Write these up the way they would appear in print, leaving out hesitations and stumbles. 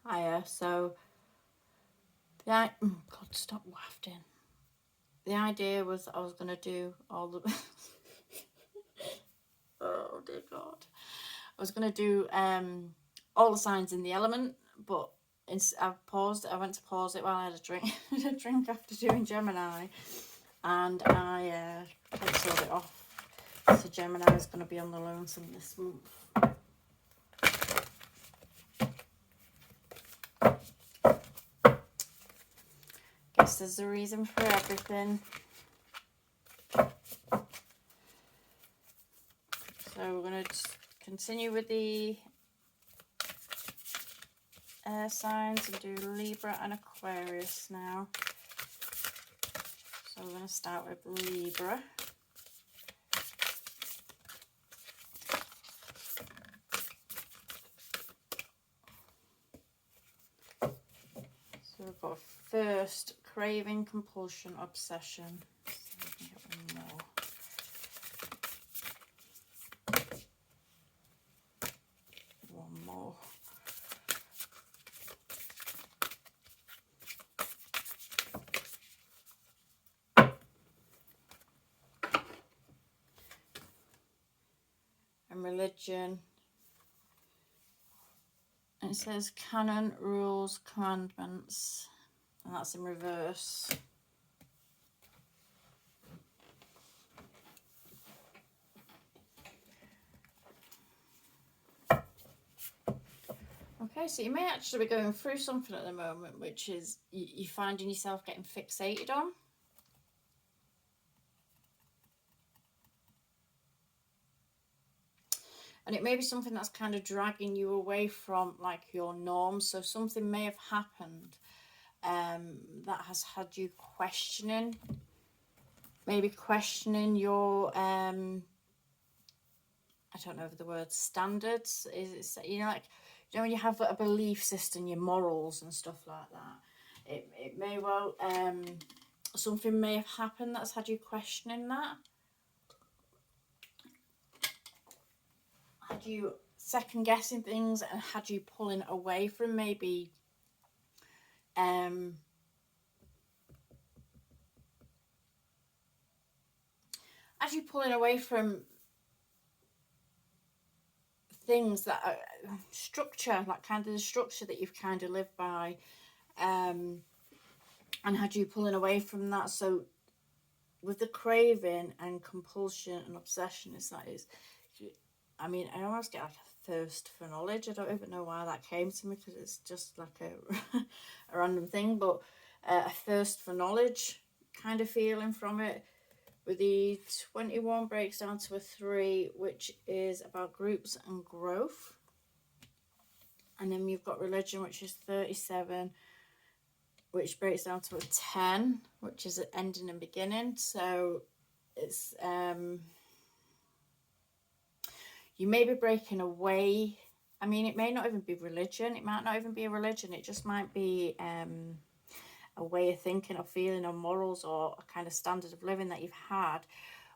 higher. So, God, stop wafting. The idea was I was going to do all the... oh, dear God. I was going to do all the signs in the element, but I paused. I went to pause it while I had a drink, a drink after doing Gemini, and I cancelled it off. So Gemini is going to be on the lonesome this month. Guess there's a reason for everything. So we're going to continue with the air signs and do Libra and Aquarius now. So we're going to start with Libra. So we've got first, craving, compulsion, obsession. So we can get one more. One more. And religion. And it says canon, rules, commandments. And that's in reverse. Okay, so you may actually be going through something at the moment, which is you're finding yourself getting fixated on. And it may be something that's kind of dragging you away from like your norms. So something may have happened that has had you questioning, maybe questioning your, I don't know if the word standards is, you know, like, you know, when you have a belief system, your morals and stuff like that, it may well, something may have happened that's had you questioning that. Had you second guessing things and had you pulling away from maybe as you pulling away from things that are structure, like kind of the structure that you've kind of lived by, and had you pulling away from that. So with the craving and compulsion and obsession, I mean, I almost get like a thirst for knowledge. I don't even know why that came to me, because it's just like a random thing, but a thirst for knowledge kind of feeling from it. With the 21 breaks down to a 3, which is about groups and growth. And then you've got religion, which is 37, which breaks down to a 10, which is an ending and beginning. So it's you may be breaking away. I mean, it may not even be religion. It might not even be a religion. It just might be a way of thinking or feeling or morals or a kind of standard of living that you've had,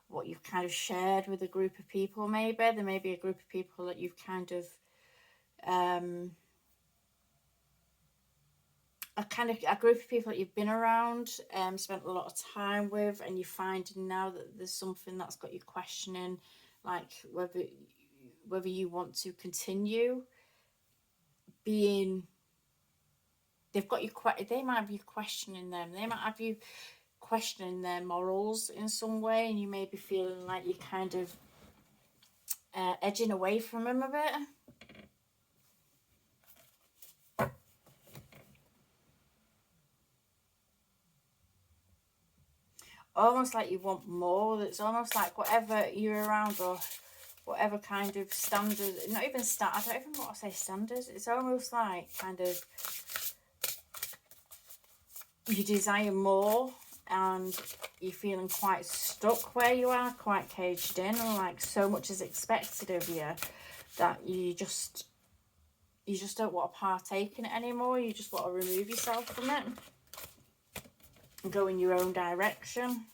what you've kind of shared with a group of people. Maybe there may be a group of people that you've kind of a group of people that you've been around, spent a lot of time with, and you're finding now that there's something that's got you questioning, like whether you want to continue being. They've got you. They might have you questioning them. They might have you questioning their morals in some way, and you may be feeling like you're kind of edging away from them a bit. Almost like you want more. It's almost like whatever you're around, or whatever kind of standard, not even I don't even want to say standards. It's almost like kind of you desire more, and you're feeling quite stuck where you are, quite caged in, and like so much is expected of you that you just don't want to partake in it anymore. You just want to remove yourself from it and go in your own direction.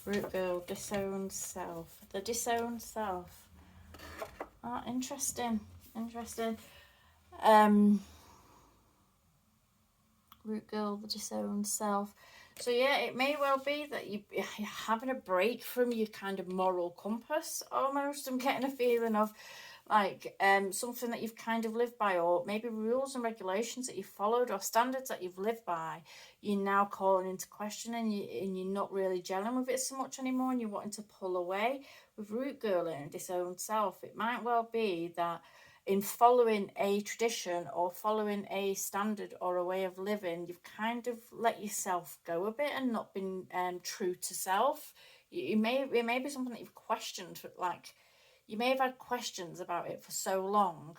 Root girl, disowned self. The disowned self. Ah, interesting. Interesting. Root girl, the disowned self. So yeah, it may well be that you're having a break from your kind of moral compass almost. I'm getting a feeling of like something that you've kind of lived by, or maybe rules and regulations that you've followed, or standards that you've lived by, you're now calling into question, and you're not really gelling with it so much anymore, and you're wanting to pull away. With root girl and disowned self, it might well be that in following a tradition or following a standard or a way of living, you've kind of let yourself go a bit and not been true to self. It may be something that you've questioned, like you may have had questions about it for so long,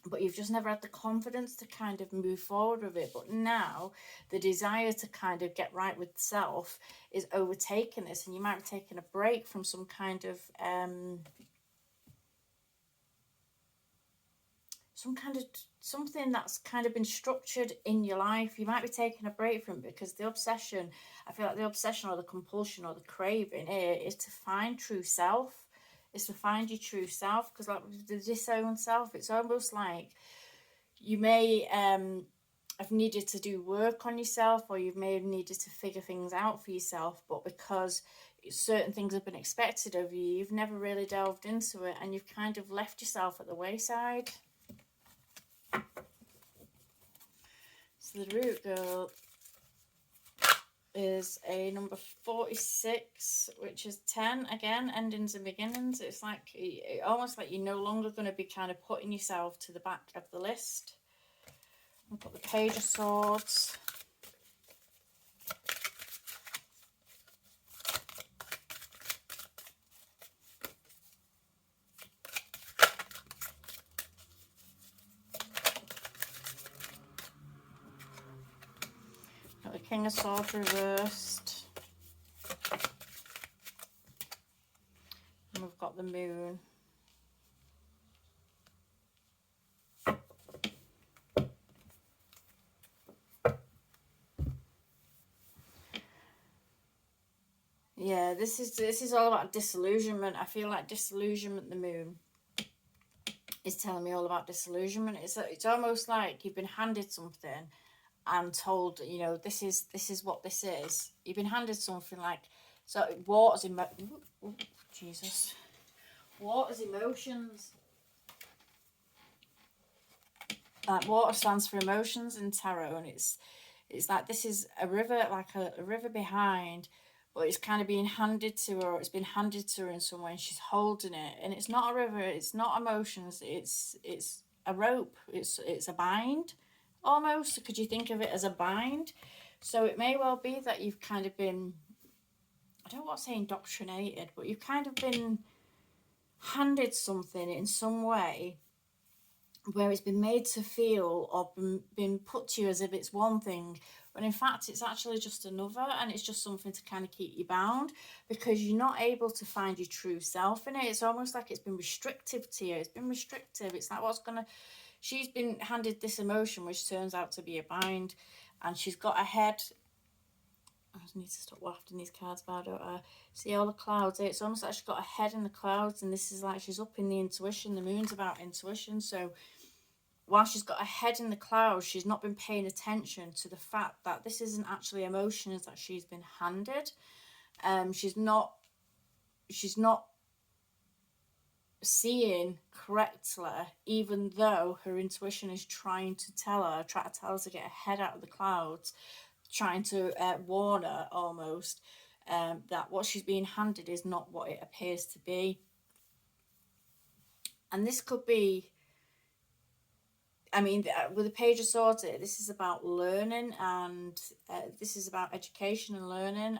but you've just never had the confidence to kind of move forward with it. But now the desire to kind of get right with self is overtaking this, and you might be taking a break from some kind of something that's kind of been structured in your life. You might be taking a break from it because the obsession, I feel like the obsession or the compulsion or the craving here is to find true self. Is to find your true self, because like with the disowned self, it's almost like you may have needed to do work on yourself, or you may have needed to figure things out for yourself, but because certain things have been expected of you, you've never really delved into it, and you've kind of left yourself at the wayside. So the root girl is a number 46, which is 10 again, endings and beginnings. It's like almost like you're no longer going to be kind of putting yourself to the back of the list. I've got the Page of Swords. Got the King of Swords reversed. And we've got the Moon. Yeah, this is all about disillusionment. I feel like disillusionment, the Moon, is telling me all about disillusionment. It's almost like you've been handed something and told, you know, this is what this is. You've been handed something like, so water's Jesus. Water's emotions. Like water stands for emotions in tarot, and it's like this is a river, like a river behind, but it's kind of being handed to her, or it's been handed to her in some way, and she's holding it. And it's not a river, it's not emotions, it's a rope, it's a bind almost. Could you think of it as a bind? So it may well be that you've kind of been, I don't want to say indoctrinated, but you've kind of been handed something in some way where it's been made to feel or been put to you as if it's one thing, when in fact it's actually just another, and it's just something to kind of keep you bound because you're not able to find your true self in it. It's almost like it's been restrictive to you. It's been restrictive. It's like she's been handed this emotion which turns out to be a bind, and she's got a head. I just need to stop wafting these cards, but I don't see all the clouds. It's almost like she's got a head in the clouds, and this is like she's up in the intuition. The moon's about intuition, so while she's got her head in the clouds, she's not been paying attention to the fact that this isn't actually emotions that she's been handed. She's not seeing correctly, even though her intuition is trying to tell her to get her head out of the clouds, trying to warn her almost that what she's being handed is not what it appears to be. And this could be, I mean, with the Page of Swords, this is about learning, and this is about education and learning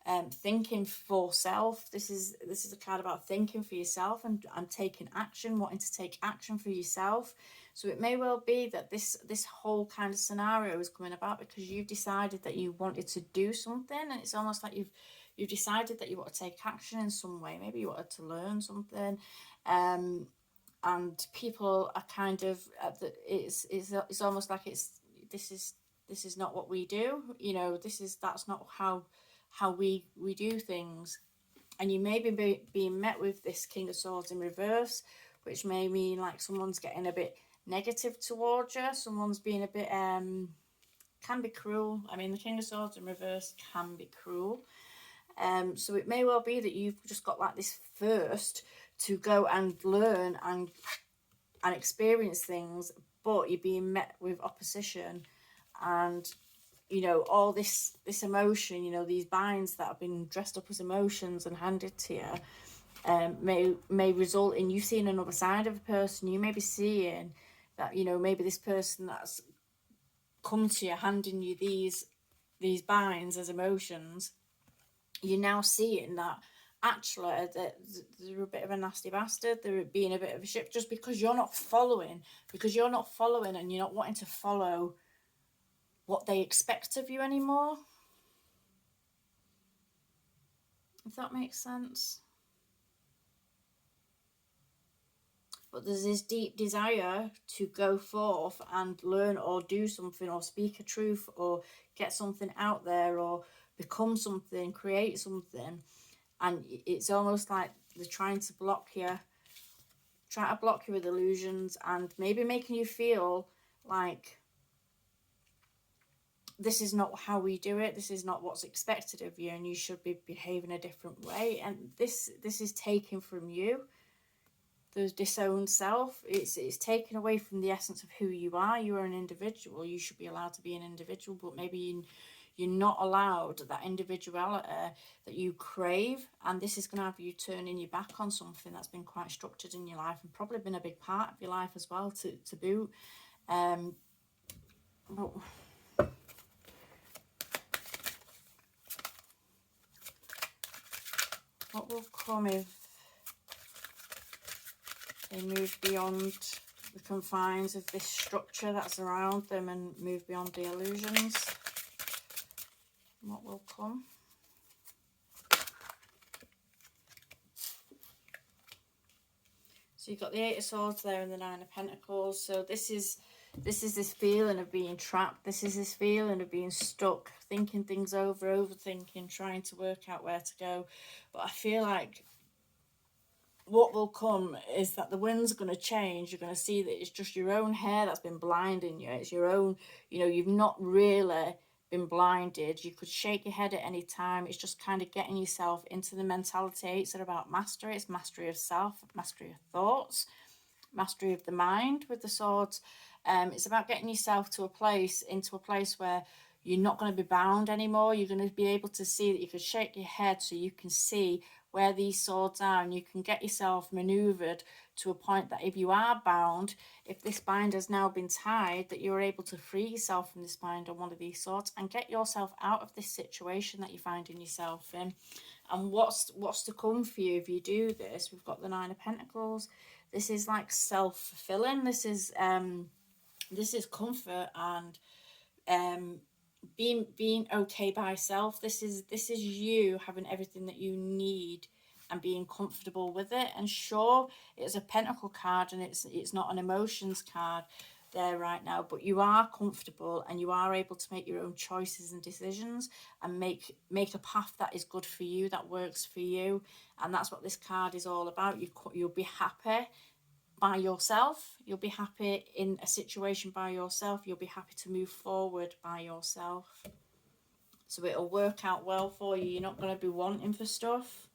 and thinking for self. This is a card about thinking for yourself and taking action, wanting to take action for yourself. So it may well be that this whole kind of scenario is coming about because you've decided that you wanted to do something, and it's almost like you've decided that you want to take action in some way. Maybe you wanted to learn something. And people are kind of it's almost like this is not what we do, you know, that's not how how we do things. And you may be being met with this King of Swords in reverse, which may mean like someone's getting a bit negative towards you. Someone's being a bit, can be cruel. I mean, the King of Swords in reverse can be cruel. So it may well be that you've just got like this thirst to go and learn and experience things, but you're being met with opposition, and you know, all this emotion, you know, these binds that have been dressed up as emotions and handed to you, may result in you seeing another side of a person. You may be seeing that, you know, maybe this person that's come to you handing you these binds as emotions, you're now seeing that actually they're a bit of a nasty bastard, they're being a bit of a shit, just because you're not following, and you're not wanting to follow what they expect of you anymore. If that makes sense. But there's this deep desire to go forth and learn or do something or speak a truth or get something out there or become something, create something. And it's almost like they're trying to block you with illusions, and maybe making you feel like this is not how we do it, this is not what's expected of you, and you should be behaving a different way. And this is taken from you, the disowned self. It's taken away from the essence of who you are. You are an individual. You should be allowed to be an individual, but maybe you're not allowed that individuality that you crave, and this is going to have you turning your back on something that's been quite structured in your life and probably been a big part of your life as well to boot. What will come if they move beyond the confines of this structure that's around them and move beyond the illusions? What will come? So you've got the Eight of Swords there and the Nine of Pentacles. So this is this feeling of being trapped. This is this feeling of being stuck, thinking things over, overthinking, trying to work out where to go. But I feel like what will come is that the wind's going to change. You're going to see that it's just your own hair that's been blinding you. It's your own, you know, you've not really been blinded. You could shake your head at any time. It's just kind of getting yourself into the mentality. It's about mastery. It's mastery of self, mastery of thoughts, mastery of the mind with the swords. It's about getting yourself into a place where you're not going to be bound anymore. You're going to be able to see that you can shake your head so you can see where these swords are, and you can get yourself maneuvered to a point that if you are bound, if this bind has now been tied, that you're able to free yourself from this bind on one of these swords and get yourself out of this situation that you're finding yourself in. And what's to come for you if you do this? We've got the Nine of Pentacles. This is like self-fulfilling. This is comfort and being okay by self. This is you having everything that you need and being comfortable with it. And sure, it's a pentacle card and it's not an emotions card there right now, but you are comfortable and you are able to make your own choices and decisions and make a path that is good for you, that works for you. And that's what this card is all about. You'll be happy by yourself. You'll be happy in a situation by yourself. You'll be happy to move forward by yourself. So it'll work out well for you. You're not going to be wanting for stuff.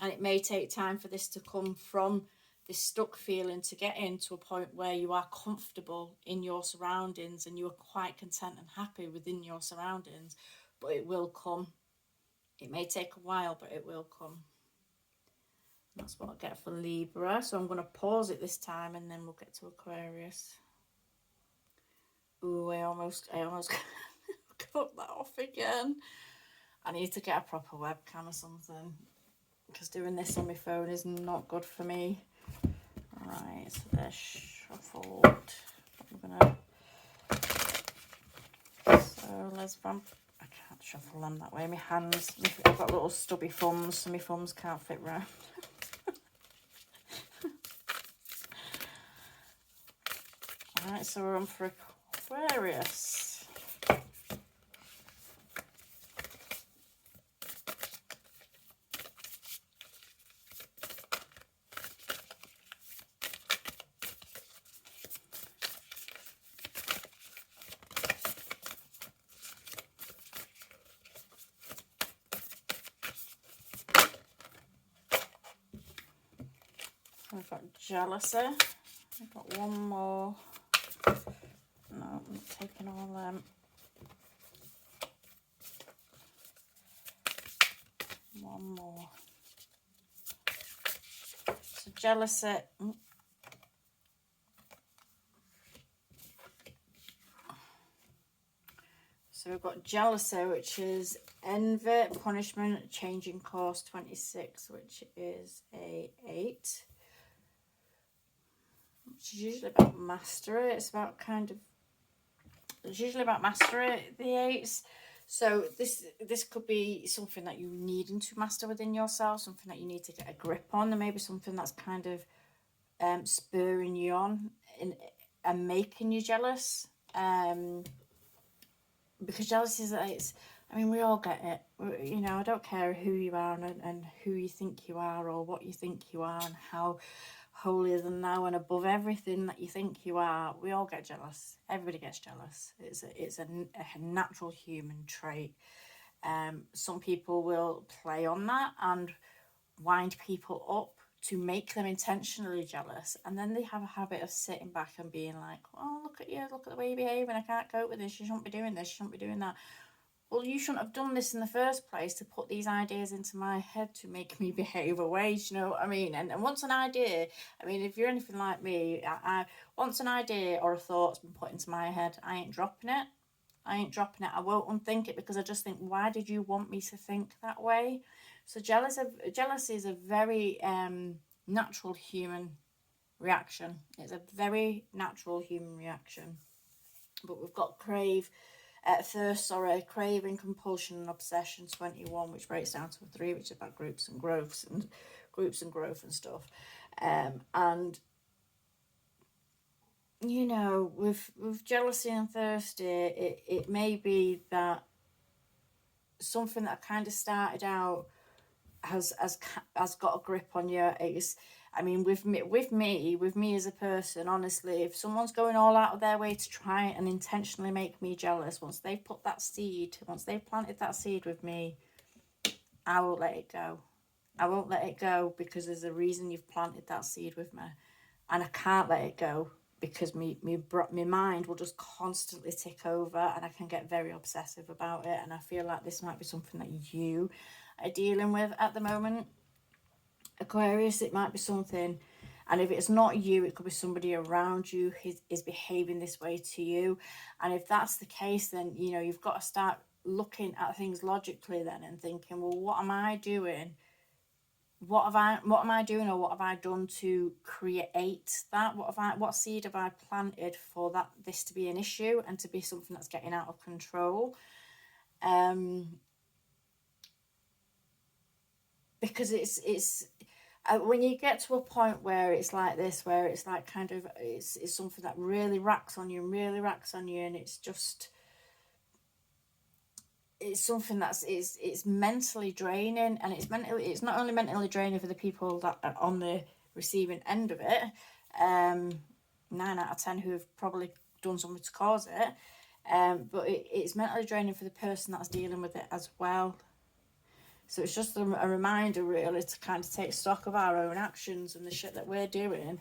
And it may take time for this to come from this stuck feeling to get into a point where you are comfortable in your surroundings and you are quite content and happy within your surroundings. But it will come. It may take a while, but it will come. That's what I get for Libra. So I'm going to pause it this time and then we'll get to Aquarius. Ooh, I almost cut that off again. I need to get a proper webcam or something, because doing this on my phone is not good for me. Right, so they're shuffled. So let's I can't shuffle them that way. My hands, I've got little stubby thumbs, so my thumbs can't fit round. Alright, so we're on for Aquarius. We've got jealousy. We've got one more. No, I'm not taking all them. One more. So jealousy. So we've got jealousy, which is envy, punishment, changing course, 26, which is a 8. Which is usually about mastery. It's usually about mastery, the 8s. So this could be something that you needing to master within yourself, something that you need to get a grip on, and maybe something that's kind of spurring you on and making you jealous. Because jealousy is, I mean, we all get it. You know, I don't care who you are and who you think you are or what you think you are and how holier than thou and above everything that you think you are. We all get jealous. Everybody gets jealous. It's a natural human trait. Some people will play on that and wind people up to make them intentionally jealous, and then they have a habit of sitting back and being like, oh, look at you, look at the way you behave, and I can't cope with this, you shouldn't be doing this, you shouldn't be doing that. Well, you shouldn't have done this in the first place to put these ideas into my head to make me behave away, you know what I mean? And once an idea, I mean, if you're anything like me, I once an idea or a thought's been put into my head, I ain't dropping it. I won't unthink it, because I just think, why did you want me to think that way? So jealousy is a very natural human reaction. It's a very natural human reaction. But we've got craving, compulsion, and obsession, 21, which breaks down to a 3, which is about groups and growth and stuff. And you know, with jealousy and thirsty, it may be that something that kind of started out has got a grip on you. I mean, with me as a person, honestly, if someone's going all out of their way to try and intentionally make me jealous, once they've planted that seed with me, I won't let it go. I won't let it go, because there's a reason you've planted that seed with me, and I can't let it go, because my mind will just constantly tick over, and I can get very obsessive about it. And I feel like this might be something that you are dealing with at the moment, Aquarius. It might be something, and if it's not you, it could be somebody around you who is behaving this way to you. And if that's the case, then you know, you've got to start looking at things logically then, and thinking, well, what am I doing? What am I doing, or what have I done to create that? What seed have I planted for this to be an issue and to be something that's getting out of control? Because it's when you get to a point where it's like this, where it's like kind of it's something that really racks on you, and it's just, it's something that's it's mentally draining, and it's not only mentally draining for the people that are on the receiving end of it, 9 out of 10 who have probably done something to cause it, but it's mentally draining for the person that's dealing with it as well. So it's just a reminder, really, to kind of take stock of our own actions and the shit that we're doing,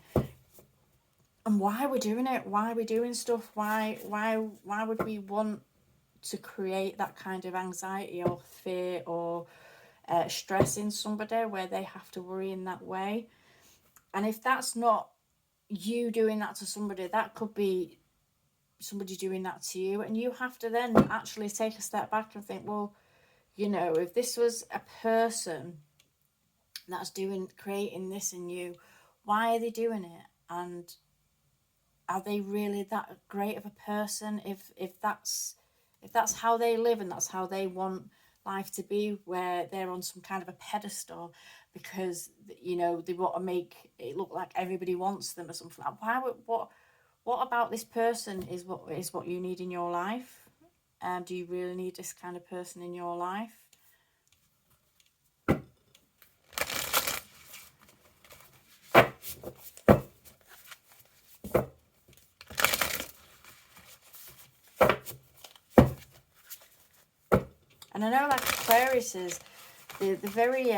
and why we're doing it, why we're doing stuff, why would we want to create that kind of anxiety or fear or stress in somebody where they have to worry in that way. And if that's not you doing that to somebody, that could be somebody doing that to you, and you have to then actually take a step back and think, well, you know, if this was a person that's creating this in you, why are they doing it? And are they really that great of a person if that's how they live and that's how they want life to be, where they're on some kind of a pedestal because, you know, they want to make it look like everybody wants them or something like that? What about this person is what you need in your life? Do you really need this kind of person in your life? And I know, like, Aquarius is, they're very,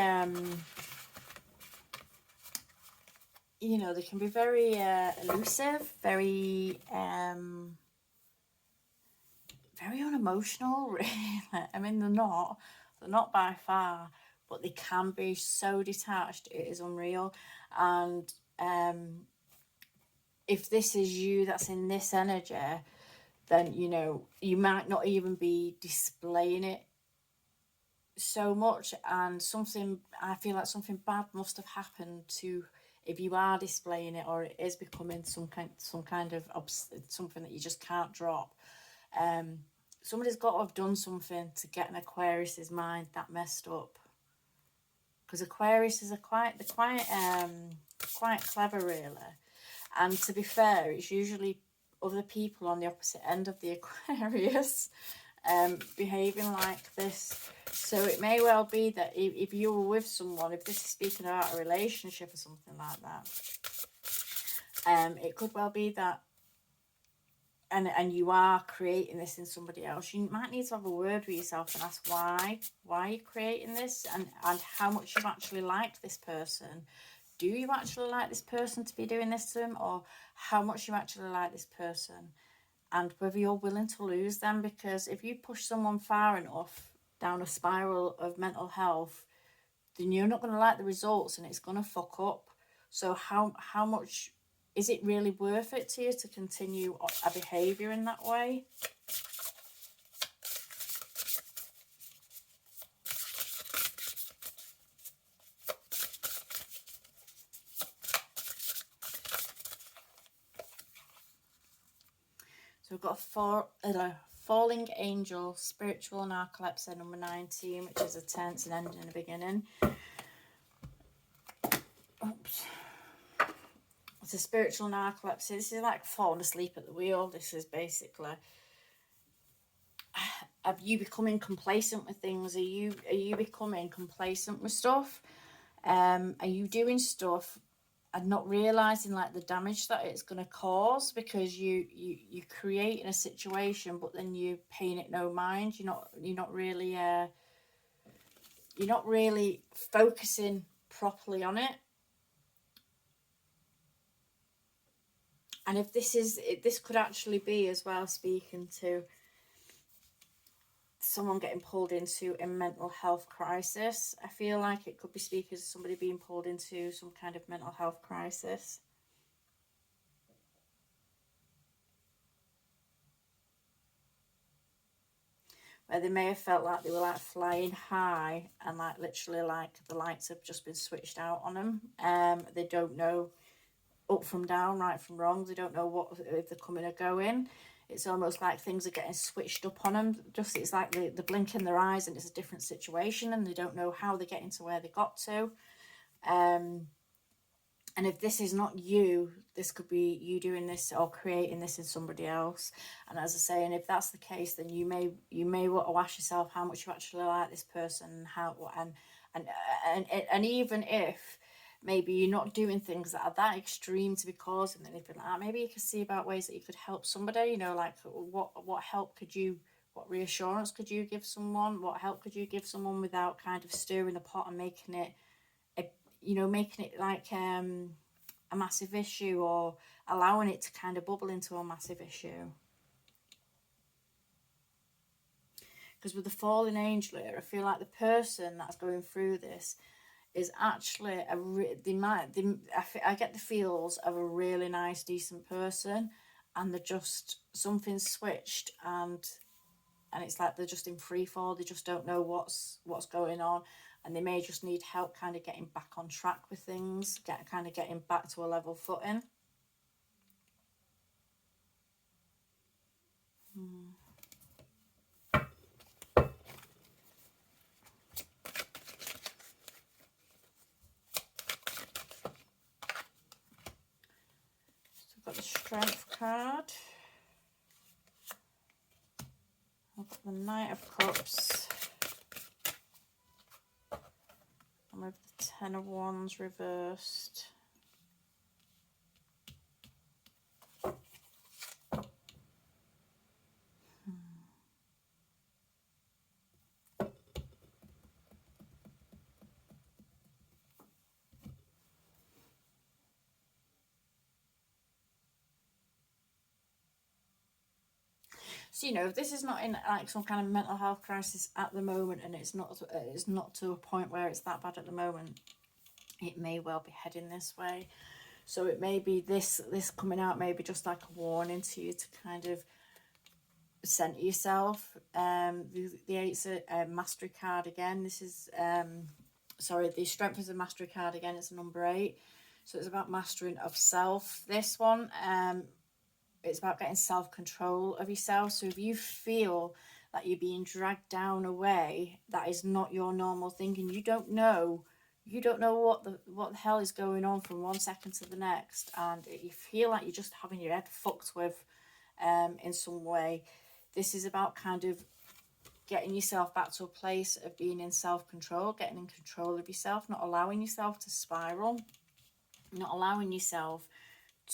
you know, they can be very elusive, very very unemotional, really. I mean, they're not by far, but they can be so detached, it is unreal. And if this is you that's in this energy, then, you know, you might not even be displaying it so much, and something, I feel like something bad must have happened to, if you are displaying it, or it is becoming some kind of something that you just can't drop. Somebody's got to have done something to get an Aquarius's mind that messed up, because Aquarius is quite clever, really. And to be fair, it's usually other people on the opposite end of the Aquarius behaving like this. So it may well be that if you were with someone, if this is speaking about a relationship or something like that, it could well be that, and you are creating this in somebody else, you might need to have a word with yourself and ask why you're creating this, and how much you actually like this person. Do you actually like this person to be doing this to them, or how much you actually like this person, and whether you're willing to lose them? Because if you push someone far enough down a spiral of mental health, then you're not going to like the results, and it's going to fuck up. So how much is it really worth it to you to continue a behavior in that way? So we've got Falling Angel, Spiritual Narcolepsy, number 19, which is a tense and ending and a beginning. Oops. It's a spiritual narcolepsy. This is like falling asleep at the wheel. This is basically, have you becoming complacent with things? Are you becoming complacent with stuff? Are you doing stuff and not realizing like the damage that it's going to cause, because you creating a situation, but then you paying it no mind. You're not really focusing properly on it. And if this could actually be as well speaking to someone getting pulled into a mental health crisis. I feel like it could be speaking to somebody being pulled into some kind of mental health crisis. Where they may have felt like they were like flying high, and like literally like the lights have just been switched out on them. They don't know up from down, right from wrong. They don't know what, if they're coming or going. It's almost like things are getting switched up on them. Just, it's like they blink in their eyes and it's a different situation, and they don't know how they're getting to where they got to. And if this is not you, this could be you doing this or creating this in somebody else. And as I say, and if that's the case, then you may want to ask yourself how much you actually like this person, and even if maybe you're not doing things that are that extreme to be causing anything like that, maybe you could see about ways that you could help somebody. You know, like what help could you, what reassurance could you give someone? What help could you give someone without kind of stirring the pot and making it like a massive issue, or allowing it to kind of bubble into a massive issue. Because with the fallen angel here, I feel like the person that's going through this is actually I get the feels of a really nice, decent person, and they're just, something's switched, and it's like they're just in free fall. They just don't know what's going on, and they may just need help kind of getting back on track with things, getting back to a level footing. So I've got the Strength card. I've got the Knight of Cups. And with the Ten of Wands reversed. So, you know, if this is not in like some kind of mental health crisis at the moment, and it's not to a point where it's that bad at the moment, it may well be heading this way. So it may be this coming out, maybe just like a warning to you to kind of center yourself. The eight's a mastery card again. This is sorry, the strength is a mastery card again. It's a number 8, so it's about mastering of self. This one, it's about getting self-control of yourself. So if you feel that you're being dragged down a way that is not your normal thinking, you don't know what the hell is going on from one second to the next, and you feel like you're just having your head fucked with in some way, this is about kind of getting yourself back to a place of being in self-control, getting in control of yourself, not allowing yourself to spiral, not allowing yourself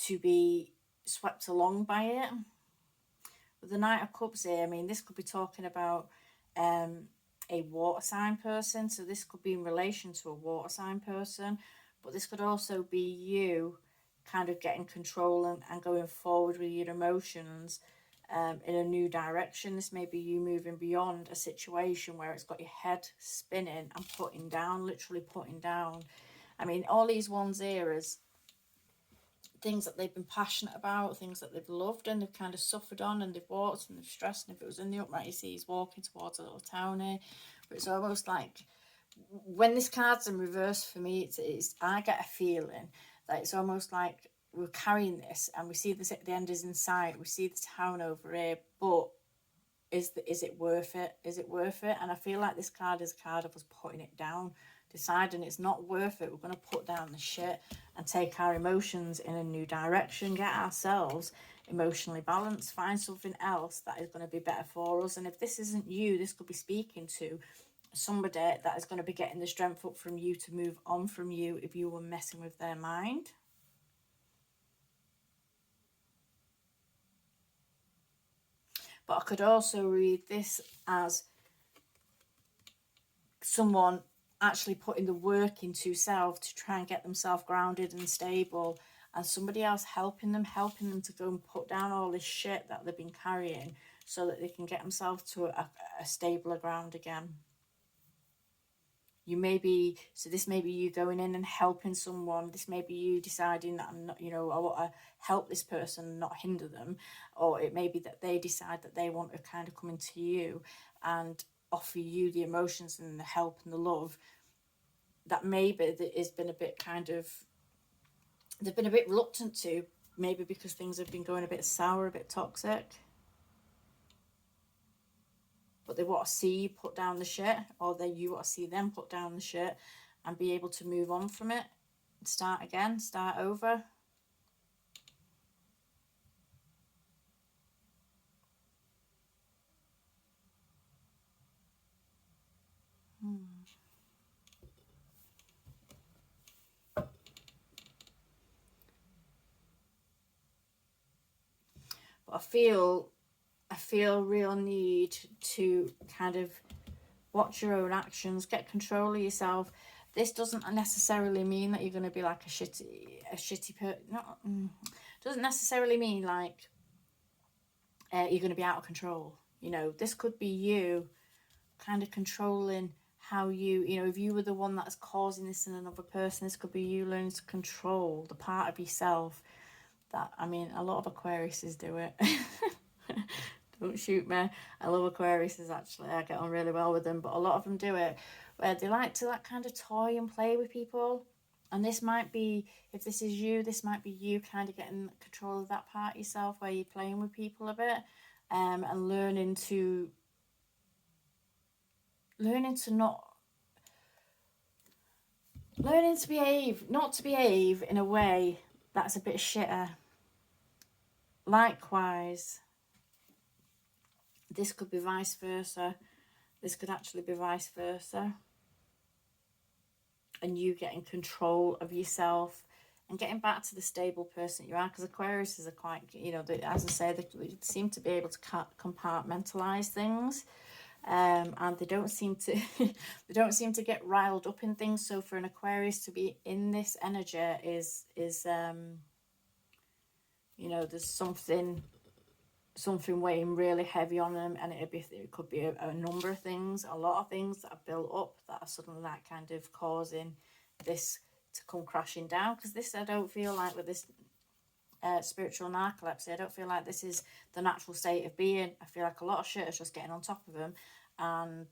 to be swept along by it. With the Knight of Cups here, I mean, this could be talking about a water sign person. So this could be in relation to a water sign person, but this could also be you kind of getting control and going forward with your emotions in a new direction. This may be you moving beyond a situation where it's got your head spinning and putting down, literally putting down. I mean, all these ones here is things that they've been passionate about, things that they've loved and they've kind of suffered on, and they've walked and they've stressed. And if it was in the upright, you see he's walking towards a little town here. But it's almost like when this card's in reverse for me, it's I get a feeling that it's almost like we're carrying this and we see this at the end is in sight. We see the town over here, but is it worth it? Is it worth it? And I feel like this card is a card of us putting it down, deciding it's not worth it. We're going to put down the shit and take our emotions in a new direction, get ourselves emotionally balanced, find something else that is going to be better for us. And if this isn't you, this could be speaking to somebody that is going to be getting the strength up from you to move on from you if you were messing with their mind. But I could also read this as someone actually putting the work into self to try and get themselves grounded and stable, and somebody else helping them to go and put down all this shit that they've been carrying so that they can get themselves to a stabler ground again. You may be, so this may be you going in and helping someone. This may be you deciding that I'm not, you know, I want to help this person, not hinder them. Or it may be that they decide that they want to kind of come into you and offer you the emotions and the help and the love that maybe that has been a bit kind of, they've been a bit reluctant to, maybe because things have been going a bit sour, a bit toxic. But they want to see you put down the shit, or you want to see them put down the shit and be able to move on from it, start again, start over. But I feel real need to kind of watch your own actions, get control of yourself. This doesn't necessarily mean that you're going to be like a shitty person. Doesn't necessarily mean like you're going to be out of control. You know, this could be you kind of controlling how you know, if you were the one that's causing this in another person, this could be you learning to control the part of yourself that, I mean, a lot of Aquariuses do it. Don't shoot me. I love Aquariuses, actually. I get on really well with them, but a lot of them do it where they like to like kind of toy and play with people. And this might be, if this is you, this might be you kind of getting control of that part of yourself where you're playing with people a bit, and learning to behave, not to behave in a way that's a bit shitter. Likewise, this could be vice versa. This could actually be vice versa. And you getting control of yourself and getting back to the stable person you are. Because Aquariuses are quite, you know, as I say, they seem to be able to compartmentalize things. And they don't seem to get riled up in things. So for an Aquarius to be in this energy is you know, there's something something weighing really heavy on them, and it could be a number of things, a lot of things that are built up that are suddenly like kind of causing this to come crashing down. Because this, I don't feel like with this spiritual narcolepsy, I don't feel like this is the natural state of being. I feel like a lot of shit is just getting on top of them, and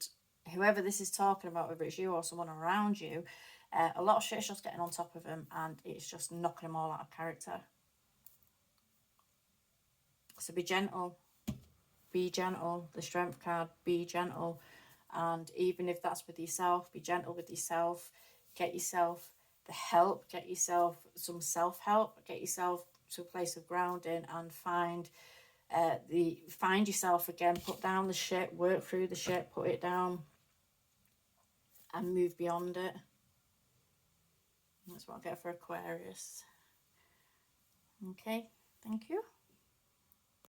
whoever this is talking about, whether it's you or someone around you, a lot of shit is just getting on top of them, and it's just knocking them all out of character. So be gentle. Be gentle. The Strength card, be gentle. And even if that's with yourself, be gentle with yourself. Get yourself the help. Get yourself some self-help. Get yourself to a place of grounding, and find yourself again. Put down the shit. Work through the shit. Put it down. And move beyond it. That's what I get for Aquarius. Okay. Thank you.